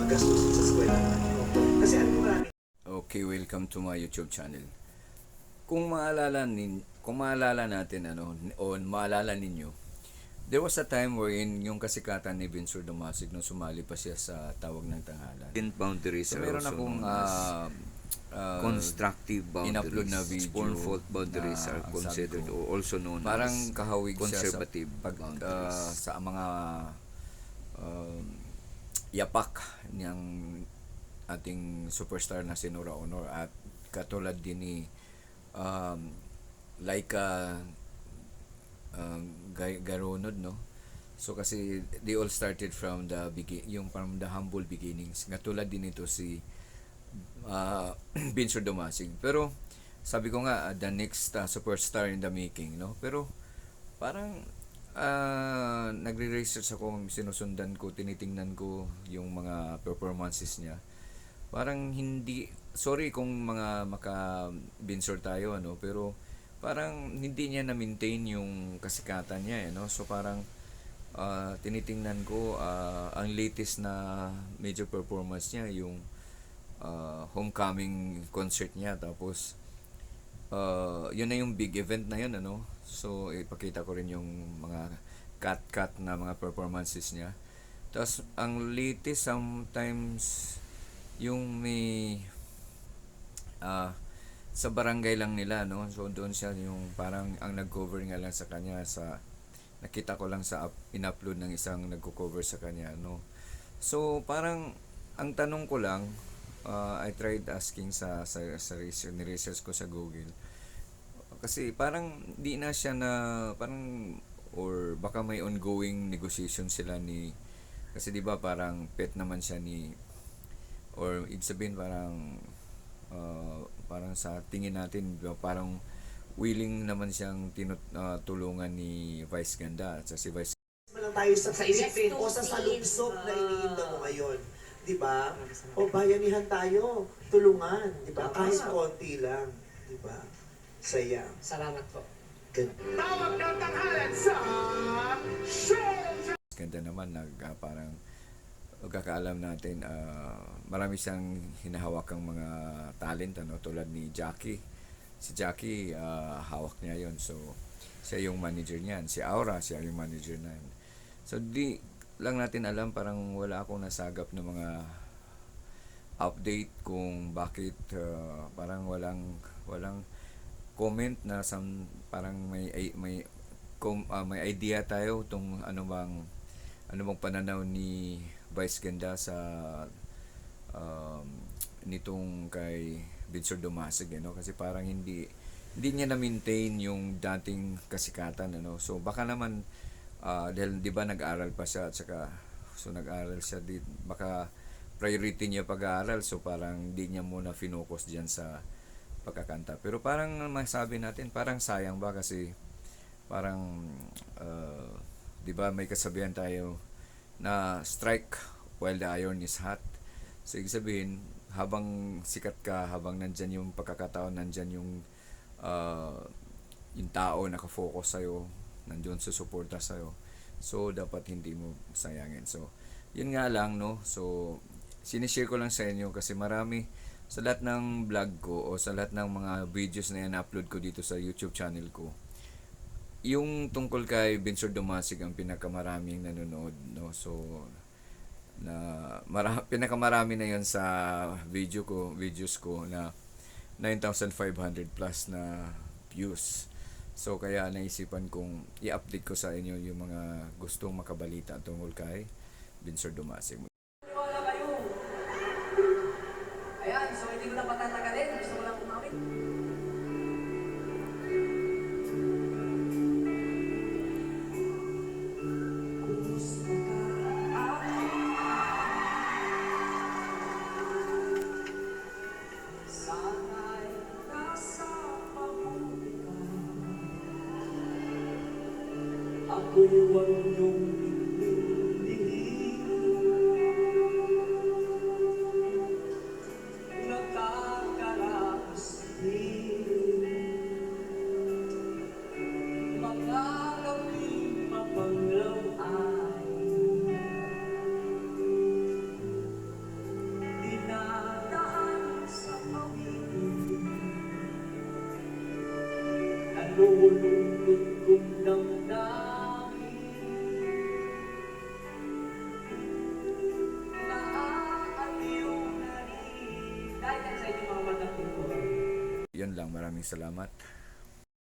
gastusin sa eskwela ng anak mo. Kasi ano marami. Okay, welcome to my YouTube channel. Kung maalala natin o maalala ninyo, there was a time wherein yung kasikatan ni Vincent Dumasig nung sumali pa siya sa Tawag ng Tanghalan. Boundaries So are meron also akong known as constructive in-upload boundaries. na video Spawn fault boundaries na are ang considered sabi ko, or also known parang as kahawig conservative siya boundaries. sa mga uh, yapak niyang ating superstar na si Nora Honor at katulad din ni Laika Garonod, no? So kasi they all started from from the humble beginnings. Katulad din ito si Vincent Dumasig. Pero sabi ko nga the next superstar in the making, no? Pero parang nagre-research ako, sinusundan ko, tinitingnan ko yung mga performances niya. Parang hindi, sorry kung mga maka-binsor tayo, pero parang hindi niya na-maintain yung kasikatan niya, no? So parang tinitingnan ko ang latest na major performance niya, yung homecoming concert niya. Tapos yun na yung big event na yun, So ipakita ko rin yung mga cut na mga performances niya. Tapos ang latest sometimes yung may sa barangay lang nila, no? So doon siya yung parang ang nag-cover nga lang sa kanya, sa nakita ko lang sa in-upload ng isang nagko-cover sa kanya, no? So parang ang tanong ko lang, I tried asking sa research ko sa Google. Kasi parang di na siya na parang, or baka may ongoing negotiation sila ni, kasi di ba parang pet naman siya ni, or ibig sabihin parang sa tingin natin parang willing naman siyang tulungan ni Vice Ganda at si Vice Lang tayo sa isipin o sa salubsog na iniinda mo ngayon. Di ba? O bayanihan tayo, tulungan. Di ba? Kahit konti lang. Di ba? Saya. Salamat po. Tawag ng tanghalan sa show! Ganda naman parang pagkakaalam natin, marami siyang hinahawakang mga talent, tulad ni Jackie. Si Jackie, hawak niya yon. So siya yung manager niyan. Si Aura, siya yung manager niyan. So di lang natin alam, parang wala akong nasagap ng mga update kung bakit parang walang comment na parang may idea tayo tong ano bang pananaw ni Vice Ganda sa nitong kay Vincent Dumasig, kasi parang hindi niya na-maintain yung dating kasikatan, so baka naman dahil di ba nag-aral pa siya, at saka so nag-aral siya, baka priority niya pag-aaral, so parang di niya muna finocus diyan sa pagkakanta. Pero parang masabi natin, parang sayang ba, kasi parang di ba may kasabihan tayo na strike while the iron is hot. So ibig sabihin, habang sikat ka, habang nandyan yung pagkakataon, nandyan yung tao nakafocus sa'yo, nandyan susuporta sa'yo, so dapat hindi mo sayangin. So yun nga lang, no? So sinishare ko lang sa inyo kasi marami sa lahat ng vlog ko o sa lahat ng mga videos na upload ko dito sa YouTube channel ko, yung tungkol kay Vincent Dumasig ang pinakamaraming nanonood, no? So pinakamarami na yon sa videos ko na 9,500 plus na views. So kaya naisipan kong i-update ko sa inyo yung mga gustong makabalita tungkol kay Vincent Dumasig. Wala kayo. Ayan, so hindi ko na patatagalin. Gusto ko lang umawit. Sana'y nasa mabuti ka. Ako'y huwag niyong intindihin. Nakakaraos din mga gabing mapanglaw ay nalulungkot kong damdamin. Naaaliw na rin. Dahil yan sa inyo mga matapos ko. Yun lang, maraming salamat.